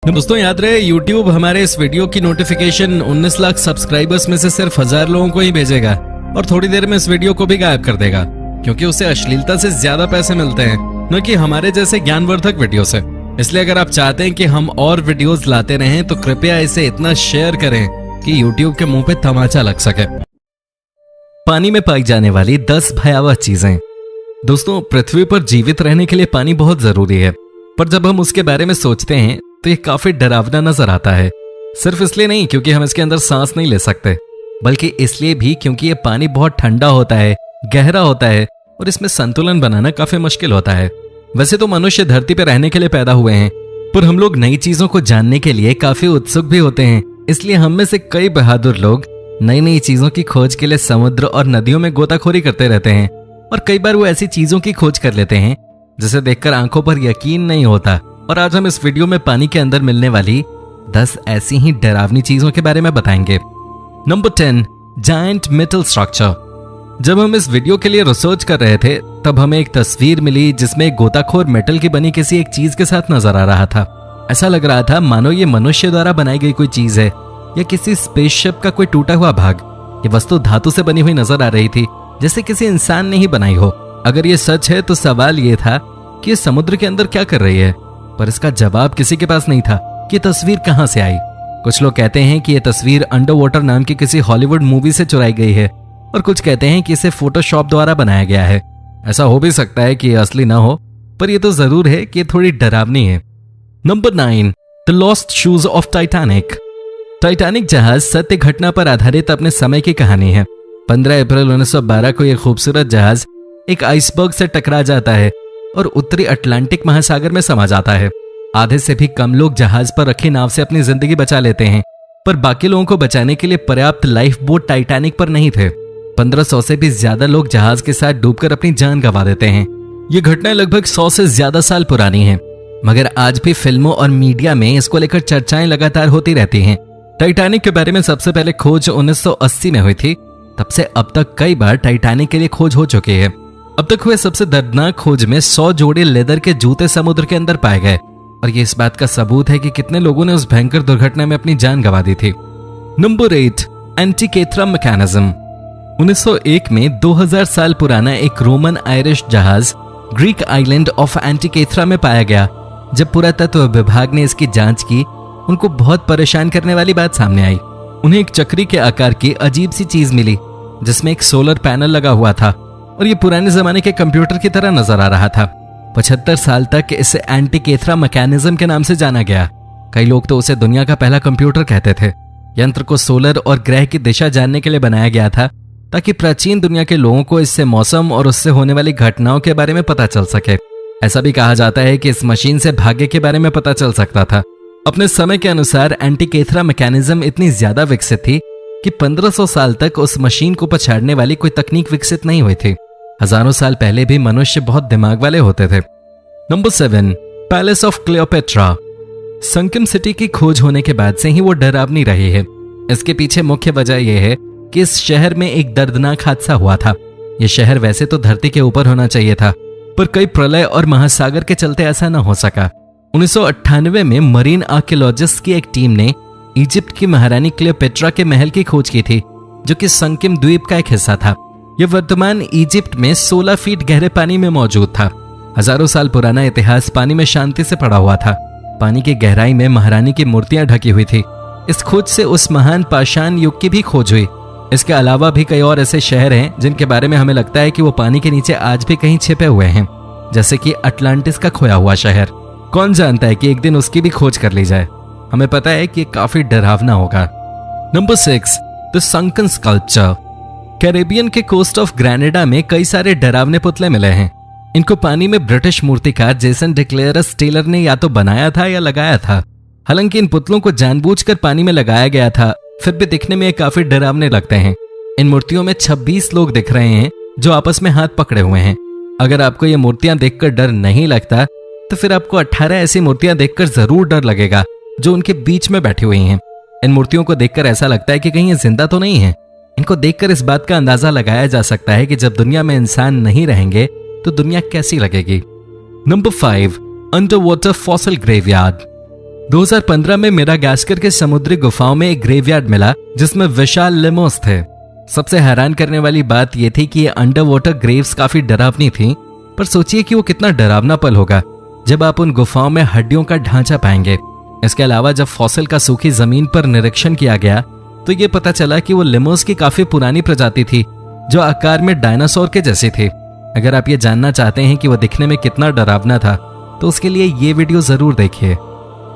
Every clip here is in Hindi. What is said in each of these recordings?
दोस्तों याद रहे YouTube हमारे इस वीडियो की नोटिफिकेशन 19 लाख सब्सक्राइबर्स में से सिर्फ 1000 लोगों को ही भेजेगा और थोड़ी देर में इस वीडियो को भी गायब कर देगा क्योंकि उसे अश्लीलता से ज्यादा पैसे मिलते हैं न कि हमारे जैसे ज्ञानवर्धक वीडियो से। इसलिए अगर आप चाहते हैं कि हम और वीडियोस लाते रहें तो कृपया इसे इतना शेयर करें कि YouTube के मुंह पे तमाचा लग सके। पानी में पाई जाने वाली 10 भयावह चीजें। दोस्तों पृथ्वी पर जीवित रहने के लिए पानी बहुत जरूरी है, पर जब हम उसके बारे में सोचते हैं तो ये काफी डरावना नजर आता है। सिर्फ इसलिए नहीं क्योंकि हम इसके अंदर सांस नहीं ले सकते, बल्कि इसलिए भी क्योंकि ये पानी बहुत ठंडा होता है, गहरा होता है और इसमें संतुलन बनाना काफी मुश्किल होता है। वैसे तो मनुष्य धरती पर रहने के लिए पैदा हुए हैं, पर हम लोग नई चीजों को जानने के लिए काफी उत्सुक भी होते हैं। इसलिए हम में से कई बहादुर लोग नई नई चीजों की खोज के लिए समुद्र और नदियों में गोताखोरी करते रहते हैं और कई बार वो ऐसी चीजों की खोज कर लेते हैं जिसे देखकर आंखों पर यकीन नहीं होता। और आज हम इस वीडियो में पानी के अंदर मिलने वाली 10 ऐसी ही डरावनी चीजों के बारे में बताएंगे। Number 10, giant metal structure. जब हम इस वीडियो के लिए रिसर्च कर रहे थे तब हमें एक तस्वीर मिली जिसमें एक गोताखोर मेटल की बनी किसी एक चीज के साथ नजर आ रहा था। ऐसा लग रहा था मानो ये मनुष्य द्वारा बनाई गई कोई चीज है या किसी स्पेसशिप का कोई टूटा हुआ भाग। ये वस्तु धातु से बनी हुई नजर आ रही थी, जैसे किसी इंसान ने ही बनाई हो। अगर ये सच है तो सवाल ये था कि ये समुद्र के अंदर क्या कर रही है, पर इसका जवाब किसी के पास नहीं था कि तस्वीर कहां से आई। कुछ लोग कहते हैं कि यह तस्वीर अंडर वाटर नाम की किसी हॉलीवुड मूवी से चुराई गई है और कुछ कहते हैं कि इसे फोटोशॉप द्वारा बनाया गया है। ऐसा हो भी सकता है कि यह असली ना हो, पर यह तो जरूर है कि यह थोड़ी डरावनी है। Number 9, the lost shoes of Titanic. Titanic जहाज सत्य घटना पर आधारित अपने समय की कहानी है। 15 अप्रैल 1912 को यह खूबसूरत जहाज एक आइसबर्ग से टकरा जाता है और उत्तरी अटलांटिक महासागर में समा जाता है। आधे से भी कम लोग जहाज पर रखी नाव से अपनी जिंदगी बचा लेते हैं, पर बाकी लोगों को बचाने के लिए पर्याप्त लाइफ बोट टाइटैनिक पर नहीं थे। 1500 से भी ज्यादा लोग जहाज के साथ डूबकर अपनी जान गंवा देते हैं। ये घटना लगभग 100 से ज्यादा साल पुरानी है, मगर आज भी फिल्मों और मीडिया में इसको लेकर चर्चाएं लगातार होती रहती हैं। टाइटैनिक के बारे में सबसे पहले खोज 1980 में हुई थी। तब से अब तक कई बार टाइटैनिक के लिए खोज हो चुकी है। अब तक हुए सबसे दर्दनाक खोज में 100 जोड़े लेदर के जूते समुद्र के अंदर पाए गए और ये इस बात का सबूत है कि कितने लोगों ने उस भयंकर दुर्घटना में अपनी जान गंवा दी थी। Number 8, एंटिकेथ्रा mechanism. 1901 में 2000 साल पुराना एक रोमन आयरिश जहाज ग्रीक आइलैंड ऑफ एंटिकेथ्रा में पाया गया। जब पुरातत्व विभाग ने इसकी जांच की, उनको बहुत परेशान करने वाली बात सामने आई। उन्हें एक चक्री के आकार की अजीब सी चीज मिली जिसमें एक सोलर पैनल लगा हुआ था और ये पुराने जमाने के कंप्यूटर की तरह नजर आ रहा था। 75 साल तक इसे एंटिकेथ्रा मैकेनिज्म के नाम से जाना गया। कई लोग तो उसे दुनिया का पहला कंप्यूटर कहते थे। यंत्र को सोलर और ग्रह की दिशा जानने के लिए बनाया गया था ताकि प्राचीन दुनिया के लोगों को इससे मौसम और उससे होने वाली घटनाओं के बारे में पता चल सके। ऐसा भी कहा जाता है कि इस मशीन से भाग्य के बारे में पता चल सकता था। अपने समय के अनुसार एंटिकेथ्रा मैकेनिज्म इतनी ज्यादा विकसित थी कि 1500 साल तक उस मशीन को पछाड़ने वाली कोई तकनीक विकसित नहीं हुई थी। हजारों साल पहले भी मनुष्य बहुत दिमाग वाले होते थे। Number 7, palace of Cleopatra. संकिम सिटी की खोज होने के बाद से ही वो डरावनी रही है। इसके पीछे मुख्य वजह यह है कि इस शहर में एक दर्दनाक हादसा हुआ था। यह शहर वैसे तो धरती के ऊपर होना चाहिए था, पर कई प्रलय और महासागर के चलते ऐसा न हो सका। 1998 में मरीन आर्कियोलॉजिस्ट की एक टीम ने इजिप्ट की महारानी क्लियोपेट्रा के महल की खोज की थी, जो कि संकिम द्वीप का एक हिस्सा था। यह वर्तमान इजिप्ट में 16 फीट गहरे पानी में मौजूद था। हजारों साल पुराना इतिहास पानी में शांति से पड़ा हुआ था। पानी की गहराई में महारानी की मूर्तियां ढकी हुई थी। इस खोज से उस महान पाषाण युग की भी खोज हुई। इसके अलावा भी कई और ऐसे शहर हैं जिनके बारे में हमें लगता है कि वो पानी के नीचे आज भी कहीं छिपे हुए हैं, जैसे कि अटलांटिस का खोया हुआ शहर। कौन जानता है कि एक दिन उसकी भी खोज कर ली जाए। हमें पता है कि काफी डरावना होगा। Number 6, the sunken sculpture. Caribbean के कोस्ट ऑफ ग्रेनेडा में कई सारे डरावने पुतले मिले हैं। इनको पानी में ब्रिटिश मूर्तिकार जेसन डिक्लेयरस टेलर ने या तो बनाया था या लगाया था। हालांकि इन पुतलों को जानबूझकर पानी में लगाया गया था, फिर भी दिखने में ये काफी डरावने लगते हैं। इन मूर्तियों में 26 लोग दिख रहे हैं जो आपस में हाथ पकड़े हुए हैं। अगर आपको ये मूर्तियां देखकर डर नहीं लगता तो फिर आपको 18 ऐसी मूर्तियां देखकर जरूर डर लगेगा जो उनके बीच में बैठी हुई हैं। इन मूर्तियों को देखकर ऐसा लगता है कि कहीं ये जिंदा तो नहीं है। इनको देखकर इस बात का अंदाजा लगाया जा सकता है कि जब दुनिया में इंसान नहीं रहेंगे तो दुनिया कैसी लगेगी। Number 5, under water fossil graveyard. 2015 में मेडागास्कर के समुद्री गुफाओं में एक ग्रेवयार्ड मिला जिसमें विशाल लेमोस थे। सबसे हैरान करने वाली बात यह थी कि ये अंडर वाटर ग्रेव्स काफी डरावनी थी, पर सोचिए कि वो कितना डरावना पल होगा जब आप उन गुफाओं में हड्डियों का ढांचा पाएंगे। इसके अलावा जब फॉसिल का सूखी जमीन पर निरीक्षण किया गया तो ये पता चला कि वो लेमोस की काफी पुरानी प्रजाति थी जो आकार में डायनासोर के जैसी थी। अगर आप ये जानना चाहते हैं कि वो दिखने में कितना डरावना था तो उसके लिए ये वीडियो जरूर देखिए।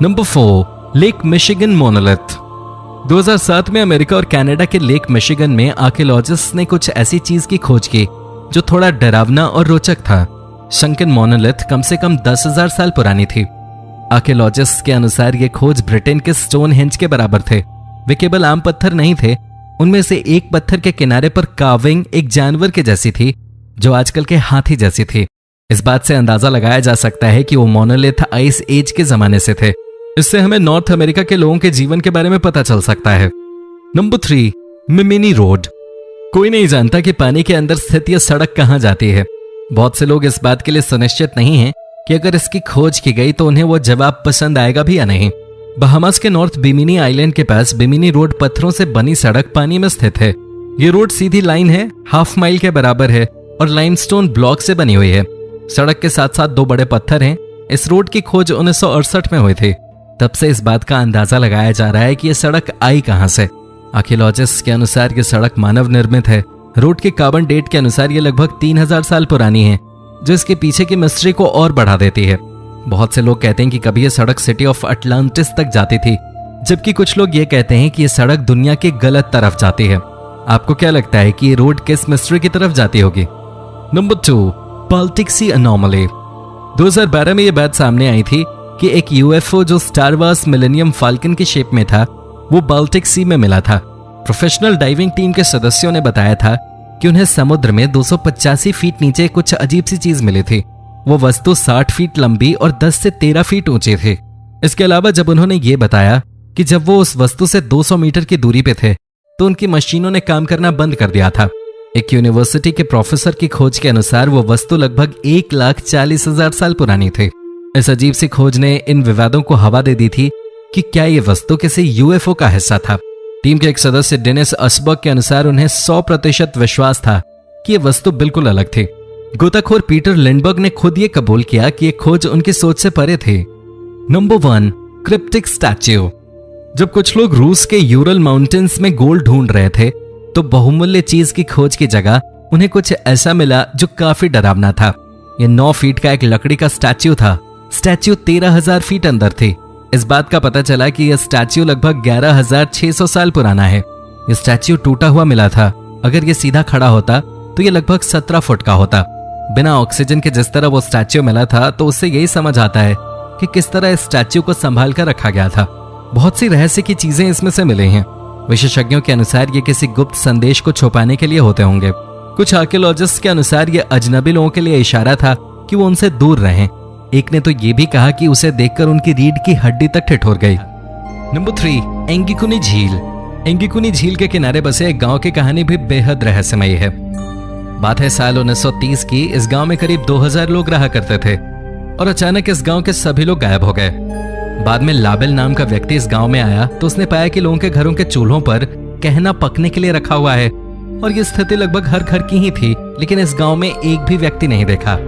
Number 4, lake Michigan monolith. 2007 में अमेरिका और कनाडा के लेक मिशिगन में आर्कियोलॉजिस्ट ने कुछ ऐसी चीज की खोज की जो थोड़ा डरावना और रोचक था। शंकन मोनोलिथ कम से कम 10,000 साल पुरानी थी। आर्कियोलॉजिस्ट के अनुसार ये खोज ब्रिटेन के स्टोनहेंज के बराबर थे। वे केवल आम पत्थर नहीं थे, उनमें से एक पत्थर के किनारे पर कार्विंग एक जानवर के जैसी थी जो आजकल के हाथी जैसी थी। इस बात से अंदाजा लगाया जा सकता है कि वो मोनोलिथ आइस एज के जमाने से थे। इससे हमें नॉर्थ अमेरिका के लोगों के जीवन के बारे में पता चल सकता है। नंबर 3, मिमिनी रोड। कोई नहीं जानता कि पानी के अंदर स्थित यह सड़क कहां जाती है। बहुत से लोग इस बात के लिए सुनिश्चित नहीं हैं कि अगर इसकी खोज की गई तो उन्हें वो जवाब पसंद आएगा भी या नहीं। बहामास के नॉर्थ बिमिनी आइलैंड के पास बिमिनी रोड पत्थरों से बनी सड़क पानी में स्थित है। ये रोड सीधी लाइन है, हाफ माइल के बराबर है और लाइमस्टोन ब्लॉक से बनी हुई है। सड़क के साथ साथ 2 बड़े पत्थर हैं। इस रोड की खोज 1968 में हुई थी। तब से इस बात का अंदाजा लगाया जा रहा है कि यह सड़क आई कहां से। आर्कियोलॉजिस्ट के अनुसार यह सड़क मानव निर्मित है। रोड के कार्बन डेट के अनुसार यह लगभग 3000 साल पुरानी है, जो इसके पीछे की मिस्ट्री को और बढ़ा देती है। बहुत से लोग कहते हैं कि कभी यह सड़क सिटी ऑफ अटलांटिस तक जाती थी, जबकि कुछ लोग ये कहते हैं कि यह सड़क दुनिया के गलत तरफ जाती है। आपको क्या लगता है कि ये रोड किस मिस्ट्री की तरफ जाती होगी? नंबर 2, बाल्टिक सी अनोमली। 2012 में यह बात सामने आई थी कि एक यूएफओ जो स्टार वार्स मिलेनियम फाल्कन की शेप में था वो बाल्टिक सी में मिला था। प्रोफेशनल डाइविंग टीम के सदस्यों ने बताया था कि उन्हें समुद्र में 285 फीट नीचे कुछ अजीब सी चीज मिली थी। वो वस्तु 60 फीट लंबी और 10 से 13 फीट ऊंची थी। इसके अलावा जब उन्होंने ये बताया कि जब वो उस वस्तु से 200 मीटर की दूरी पे थे तो उनकी मशीनों ने काम करना बंद कर दिया था। एक यूनिवर्सिटी के प्रोफेसर की खोज के अनुसार वो वस्तु लगभग 1,40,000 साल पुरानी थी। इस अजीब सी खोज ने इन विवादों को हवा दे दी थी कि क्या ये वस्तु किसी यूएफओ का हिस्सा था। टीम के एक सदस्य डेनिस असबर्ग के अनुसार उन्हें 100% विश्वास था कि यह वस्तु बिल्कुल अलग थी। गोताखोर पीटर लिंडबर्ग ने खुद ये कबूल किया कि यह खोज उनकी सोच से परे थी। Number 1, cryptic statue. जब कुछ लोग रूस के यूरल माउंटेन्स में गोल्ड ढूंढ रहे थे तो बहुमूल्य चीज की खोज की जगह उन्हें कुछ ऐसा मिला जो काफी डरावना था। यह 9 फीट का एक लकड़ी का स्टैच्यू था। स्टैच्यू 13,000 फीट अंदर थी। इस बात का पता चला कि यह स्टैच्यू लगभग 11,600 साल पुराना है। यह स्टैच्यू टूटा हुआ मिला था। अगर यह सीधा खड़ा होता तो यह लगभग 17 फुट का होता। बिना ऑक्सीजन के जिस तरह वो स्टैच्यू मिला था तो उससे यही समझ आता है कि किस तरह इस स्टैच्यू को संभाल कर रखा गया था। बहुत सी रहस्य की चीजें इसमें से मिली हैं। विशेषज्ञों के अनुसार ये किसी गुप्त संदेश को छुपाने के लिए होते होंगे। कुछ आर्कियोलॉजिस्ट के अनुसार ये अजनबी लोगों के लिए इशारा था कि वो उनसे दूर रहें। एक ने तो ये भी कहा कि उसे देखकर उनकी रीढ़ की हड्डी तक ठिठुर गई। नंबर 3, एंगिकुनी झील। एंगिकुनी झील के किनारे बसे एक गांव की कहानी भी बेहद रहस्यमयी है। बात है साल 1930 की। इस गांव में करीब 2000 लोग रहा करते थे और अचानक इस गांव के सभी लोग गायब हो गए। बाद में लाबेल नाम का व्यक्ति इस गांव में आया तो उसने पाया कि लोगों के घरों के चूल्हों पर कहना पकने के लिए रखा हुआ है और ये स्थिति लगभग हर घर की ही थी, लेकिन इस गांव में एक भी व्यक्ति नहीं देखा।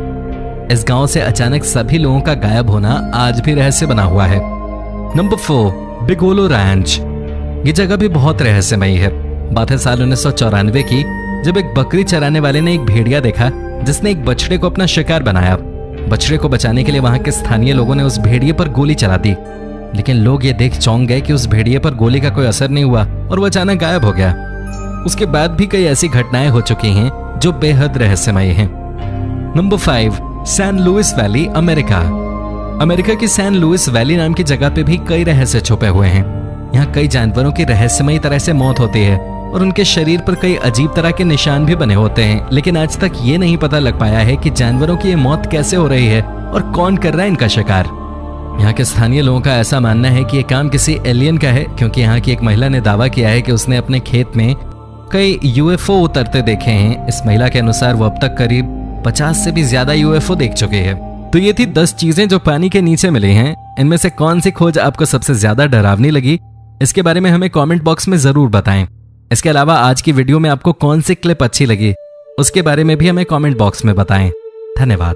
इस गांव से अचानक सभी लोगों का गायब होना आज भी रहस्य बना हुआ है। Number 4, Bigelow ranch. ये जगह भी बहुत रहस्यमयी है। बात है साल 1994 की, जब एक बकरी चराने वाले ने एक भेड़िया देखा जिसने एक बछड़े को अपना शिकार बनाया। बछड़े को बचाने के लिए वहां के स्थानीय लोगों ने उस भेड़िए पर गोली चला दी, लेकिन लोग ये देख चौंक गए कि उस भेड़िए पर गोली का कोई असर नहीं हुआ और वो अचानक गायब हो गया। उसके बाद भी कई ऐसी घटनाएं हो चुकी हैं जो बेहद रहस्यमयी हैं। Number 5, San Luis Valley, America. America की सैन लुइस वैली नाम की जगह पे भी कई रहस्य छुपे हुए हैं। यहाँ कई जानवरों की रहस्यमयी तरह से मौत होती है और उनके शरीर पर कई अजीब तरह के निशान भी बने होते हैं, लेकिन आज तक ये नहीं पता लग पाया है कि जानवरों की ये मौत कैसे हो रही है और कौन कर रहा है इनका शिकार। यहाँ के स्थानीय लोगों का ऐसा मानना है कि ये काम किसी एलियन का है, क्योंकि यहाँ की एक महिला ने दावा किया है कि उसने अपने खेत में कई यूएफओ उतरते देखे हैं। इस महिला के अनुसार वो अब तक करीब 50 से भी ज्यादा यूएफओ देख चुके हैं। तो ये थी 10 चीजें जो पानी के नीचे मिली हैं। इनमें से कौन सी खोज आपको सबसे ज्यादा डरावनी लगी, इसके बारे में हमें कमेंट बॉक्स में जरूर बताएं। इसके अलावा आज की वीडियो में आपको कौन सी क्लिप अच्छी लगी, उसके बारे में भी हमें कमेंट बॉक्स में बताएं। धन्यवाद।